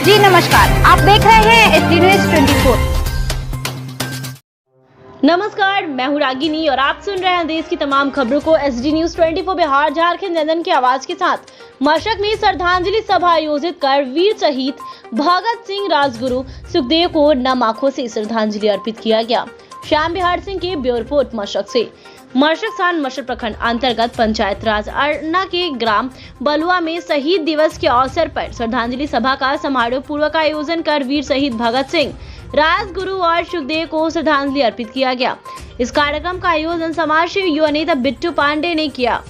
जी नमस्कार, आप देख रहे हैं SD News 24। नमस्कार, मैं हूँ रागिनी और आप सुन रहे हैं देश की तमाम खबरों को SD News 24 बिहार झारखंड नंदन की आवाज के साथ। मशरक में श्रद्धांजलि सभा आयोजित कर वीर शहीद भगत सिंह, राजगुरु सुखदेव को नम आंखों से श्रद्धांजलि अर्पित किया गया। श्याम बिहार सिंह के ब्यूरो रिपोर्ट मशरक से। मशरक स्थान मशरक प्रखंड अंतर्गत पंचायत राज अरना के ग्राम बलुआ में शहीद दिवस के अवसर पर श्रद्धांजलि सभा का समारोह पूर्वक आयोजन कर वीर शहीद भगत सिंह, राजगुरु और सुखदेव को श्रद्धांजलि अर्पित किया गया। इस कार्यक्रम का आयोजन समाज सेवी युवा नेता बिट्टू पांडे ने किया।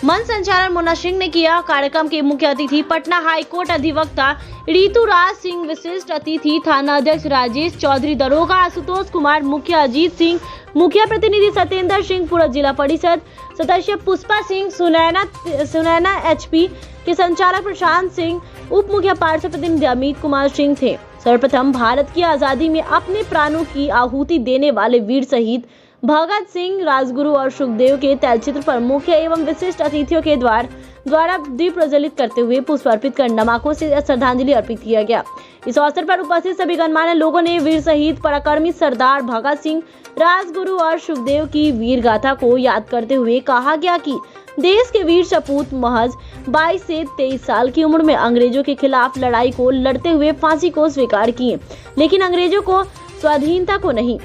मंच संचालन मोना सिंह ने किया। कार्यक्रम के मुख्य अतिथि पटना हाई कोर्ट अधिवक्ता ऋतुराज सिंह, विशिष्ट अतिथि थाना अध्यक्ष राजेश चौधरी, दरोगा आशुतोष कुमार, मुखिया अजीत सिंह, मुखिया प्रतिनिधि सत्येंद्र सिंह, पूर्व जिला परिषद सदस्य पुष्पा सिंह, सुनैना HP के संचालक प्रशांत सिंह, उप मुखिया पार्षद प्रतिनिधि अमित कुमार सिंह थे। सर्वप्रथम भारत की आजादी में अपने प्राणों की आहुति देने वाले वीर शहीद भगत सिंह, राजगुरु और सुखदेव के तैलचित्र पर मुख्य एवं विशिष्ट अतिथियों के द्वारा दीप प्रज्वलित करते हुए पुष्प अर्पित कर नम आंखों से श्रद्धांजलि अर्पित किया गया। इस अवसर पर उपस्थित सभी गणमान्य लोगों ने वीर शहीद पराक्रमी सरदार भगत सिंह, राजगुरु और सुखदेव की वीर गाथा को याद करते हुए कहा गया कि देश के वीर सपूत महज 22 से 23 साल की उम्र में अंग्रेजों के खिलाफ लड़ाई को लड़ते हुए फांसी को स्वीकार किए, लेकिन अंग्रेजों को स्वाधीनता को नहीं।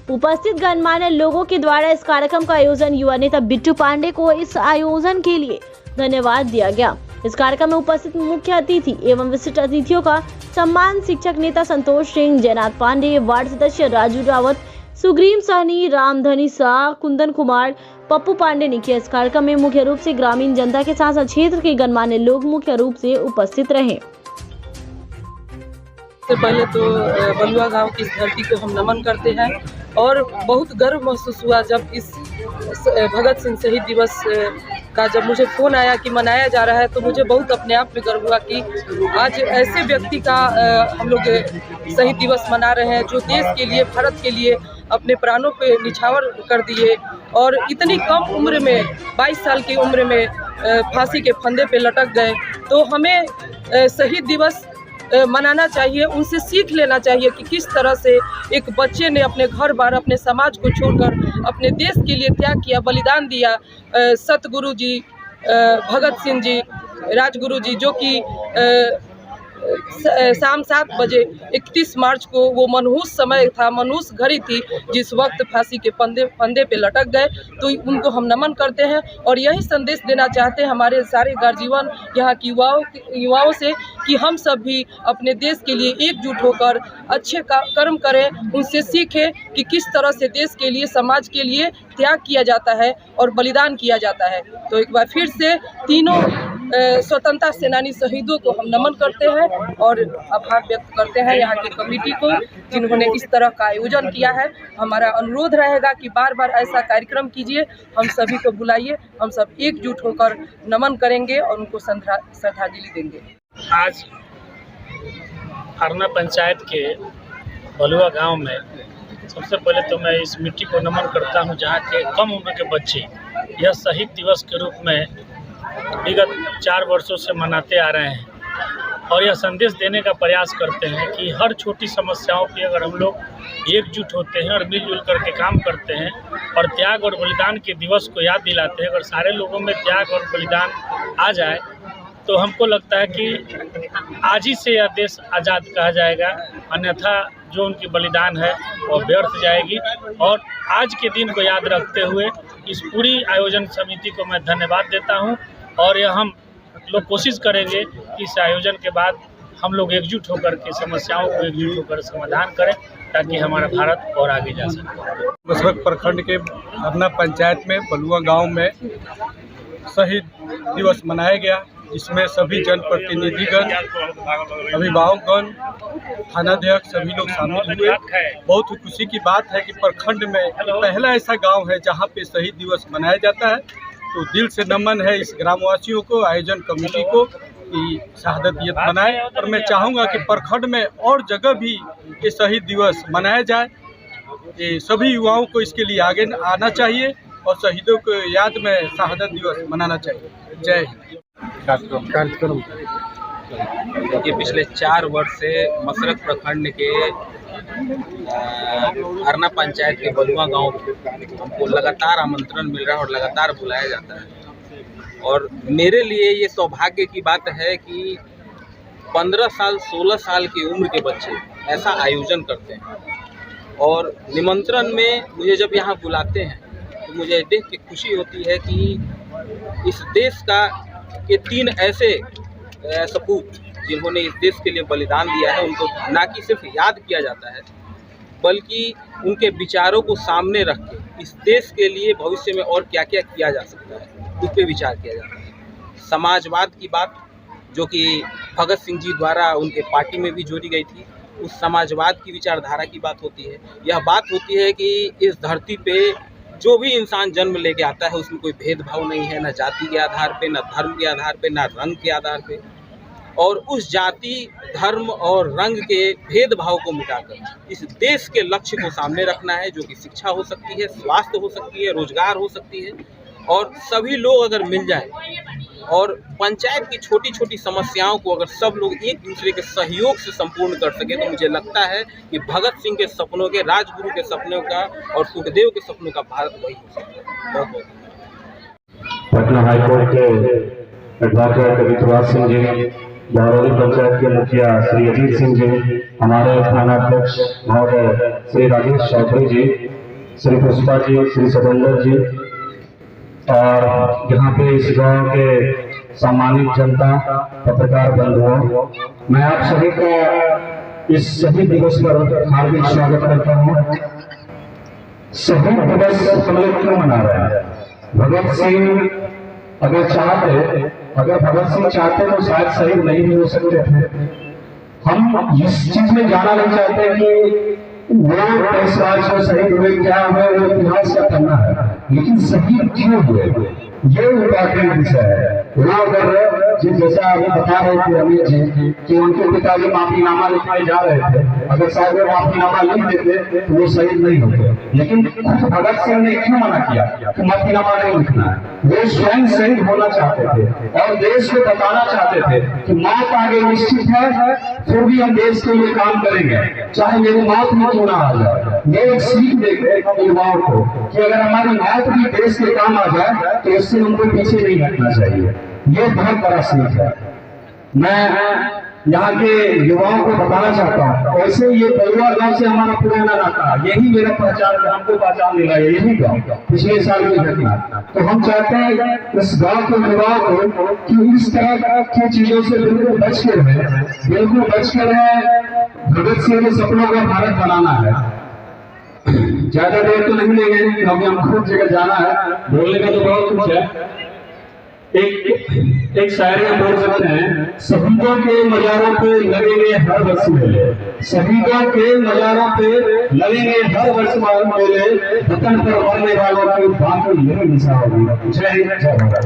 उपस्थित गणमान्य लोगों के द्वारा इस कार्यक्रम का आयोजन युवा नेता बिट्टू पांडे को इस आयोजन के लिए धन्यवाद दिया गया। इस कार्यक्रम में उपस्थित मुख्य अतिथि एवं विशिष्ट अतिथियों का सम्मान शिक्षक नेता संतोष सिंह, जयनाथ पांडे, वार्ड सदस्य राजू रावत, सुग्रीव सहनी, रामधनी शाह, कुंदन कुमार, पप्पू पांडे ने किया। इस कार्यक्रम में मुख्य रूप से ग्रामीण जनता के साथ क्षेत्र के गणमान्य लोग मुख्य रूप से उपस्थित रहे। सबसे पहले तो बलुआ गांव की इस धरती को हम नमन करते हैं और बहुत गर्व महसूस हुआ जब इस भगत सिंह शहीद दिवस का जब मुझे फ़ोन आया कि मनाया जा रहा है, तो मुझे बहुत अपने आप में गर्व हुआ कि आज ऐसे व्यक्ति का हम लोग शहीद दिवस मना रहे हैं जो देश के लिए, भारत के लिए अपने प्राणों पे निछावर कर दिए और इतनी कम उम्र में 22 साल की उम्र में फांसी के फंदे पे लटक गए। तो हमें शहीद दिवस मनाना चाहिए, उनसे सीख लेना चाहिए कि किस तरह से एक बच्चे ने अपने घर बार, अपने समाज को छोड़कर अपने देश के लिए त्याग किया, बलिदान दिया। सतगुरु जी, भगत सिंह जी, राजगुरु जी, जो कि शाम 7 बजे 31 मार्च को वो मनहूस समय था, मनहूस घड़ी थी जिस वक्त फांसी के फंदे पे लटक गए। तो उनको हम नमन करते हैं और यही संदेश देना चाहते हैं हमारे सारे गार्जियन, यहाँ की युवाओं से कि हम सब भी अपने देश के लिए एकजुट होकर अच्छे कर्म करें, उनसे सीखें कि किस तरह से देश के लिए, समाज के लिए त्याग किया जाता है और बलिदान किया जाता है। तो एक बार फिर से तीनों स्वतंत्रता सेनानी शहीदों को हम नमन करते हैं और आभार व्यक्त करते हैं यहाँ की कमेटी को जिन्होंने इस तरह का आयोजन किया है। हमारा अनुरोध रहेगा कि बार बार ऐसा कार्यक्रम कीजिए, हम सभी को बुलाइए, हम सब एकजुट होकर नमन करेंगे और उनको श्रद्धांजलि देंगे। आज अरना पंचायत के बलुआ गांव में सबसे पहले तो मैं इस मिट्टी को नमन करता हूं जहां के कम उम्र के बच्चे यह शहीद दिवस के रूप में विगत 4 वर्षों से मनाते आ रहे हैं और यह संदेश देने का प्रयास करते हैं कि हर छोटी समस्याओं की अगर हम लोग एकजुट होते हैं और मिलजुल करके काम करते हैं और त्याग और बलिदान के दिवस को याद दिलाते हैं, अगर सारे लोगों में त्याग और बलिदान आ जाए तो हमको लगता है कि आज ही से यह देश आज़ाद कहा जाएगा, अन्यथा जो उनकी बलिदान है वह व्यर्थ जाएगी। और आज के दिन को याद रखते हुए इस पूरी आयोजन समिति को मैं धन्यवाद देता हूं और यह हम लोग कोशिश करेंगे कि इस आयोजन के बाद हम लोग एकजुट होकर के समस्याओं को एकजुट होकर समाधान करें ताकि हमारा भारत और आगे जा सके। मशरक प्रखंड के अरना पंचायत में बलुआ गांव में शहीद दिवस मनाया गया, जिसमें सभी जनप्रतिनिधिगण, अभिभावकगण, थानाध्यक्ष सभी लोग शामिल हुए। बहुत ही खुशी की बात है कि प्रखंड में पहला ऐसा गांव है जहां पे शहीद दिवस मनाया जाता है। तो दिल से नमन है इस ग्रामवासियों को, आयोजन कमेटी को कि शहादत मनाए और मैं चाहूँगा कि प्रखंड में और जगह भी ये शहीद दिवस मनाया जाए। ये सभी युवाओं को इसके लिए आगे आना चाहिए और शहीदों को याद में शहादत दिवस मनाना चाहिए। जय हिंद। कार्यक्रम देखिए, पिछले 4 वर्ष से मसरख प्रखंड के अरना पंचायत के बलुआ गांव हमको लगातार आमंत्रण मिल रहा है और लगातार बुलाया जाता है। और मेरे लिए ये सौभाग्य की बात है कि 15 साल 16 साल की उम्र के बच्चे ऐसा आयोजन करते हैं और निमंत्रण में मुझे जब यहाँ बुलाते हैं तो मुझे देख के खुशी होती है कि इस देश के 3 ऐसे सपूत जिन्होंने इस देश के लिए बलिदान दिया है, उनको ना कि सिर्फ याद किया जाता है बल्कि उनके विचारों को सामने रख के इस देश के लिए भविष्य में और क्या क्या किया जा सकता है उस पर विचार किया जाता है। समाजवाद की बात जो कि भगत सिंह जी द्वारा उनके पार्टी में भी जोड़ी गई थी, उस समाजवाद की विचारधारा की बात होती है। यह बात होती है कि इस धरती पे जो भी इंसान जन्म लेके आता है उसमें कोई भेदभाव नहीं है, न जाति के आधार पे, न धर्म के आधार पे, न रंग के आधार पे। और उस जाति, धर्म और रंग के भेदभाव को मिटाकर इस देश के लक्ष्य को सामने रखना है, जो कि शिक्षा हो सकती है, स्वास्थ्य हो सकती है, रोजगार हो सकती है। और सभी लोग अगर मिल जाएं और पंचायत की छोटी छोटी समस्याओं को अगर सब लोग एक दूसरे के सहयोग से संपूर्ण कर सके तो मुझे लगता है कि भगत सिंह के सपनों के, राजगुरु के सपनों का और सुखदेव के सपनों का भारत वही हो सकता है। बहुत बहुत पटना हाईकोर्ट के एडवोकेट कवितवास सिंह जी, बहरौली पंचायत के मुखिया श्री अजीत सिंह जी, हमारे थानाध्यक्ष महोदय श्री राजेश चौधरी जी, श्री पुष्पा जी, श्री सतेंद्र जी और यहाँ पे इस गांव के सम्मानित जनता, पत्रकार बंधुओं, मैं आप सभी का इस शहीद दिवस पर हार्दिक स्वागत करता हूँ। शहीद दिवस हम लोग क्यों मना रहे हैं? भगत सिंह अगर भगत सिंह चाहते तो शायद शहीद नहीं भी हो सकते थे। हम इस चीज में जाना नहीं चाहते कि वो देशराज को शहीद हुए, क्या हुए, वो इतिहास का पन्ना है, लेकिन शहीद क्यों हुए ये इम्पोर्टेंट विषय है। वो अगर जैसा अभी बता रहे थे अमित जी कि उनके पिताजी माफीनामा लिखने जा रहे थे, अगर शायद वो माफीनामा लिख देते तो वो शहीद नहीं होते। लेकिन भगत सिंह ने क्यों मना किया कि माफीनामा नहीं लिखना है? वो स्वयं शहीद होना चाहते थे और देश को बताना चाहते थे कि मौत आगे निश्चित है, फिर भी हम देश के लिए काम करेंगे, चाहे मेरी मौत में क्यों ना आ जाए। ये एक सीख देते युवाओं को कि अगर हमारी मौत भी देश के काम आ जाए तो इससे हमको पीछे नहीं हटना चाहिए। ये बहुत बड़ा सीख है। मैं यहाँ के युवाओं को बताना चाहता हूँ, वैसे ये बलुआ गांव से हमारा पुराना नाता, यही मेरा पहचान, हमको पहचान मिला है यही गांव, पिछले साल की घटना। तो हम चाहते हैं इस गांव के युवाओं को कि इस तरह की चीजों से बिल्कुल बच कर भगत सिंह के सपनों का भारत बनाना है। ज्यादा देर तो नहीं लेंगे क्योंकि हमको जगह जाना है, बोलने का तो बहुत कुछ है। एक शायरी हम बोल सकते हैं, शहीदों के मजारों पे लगेंगे हर वर्ष मेले, शहीदों के मजारों पे लगेंगे हर वर्ष मेले, वतन पर मरने वालों की बात यही निशा होगी। जय हिंद, जय भारत।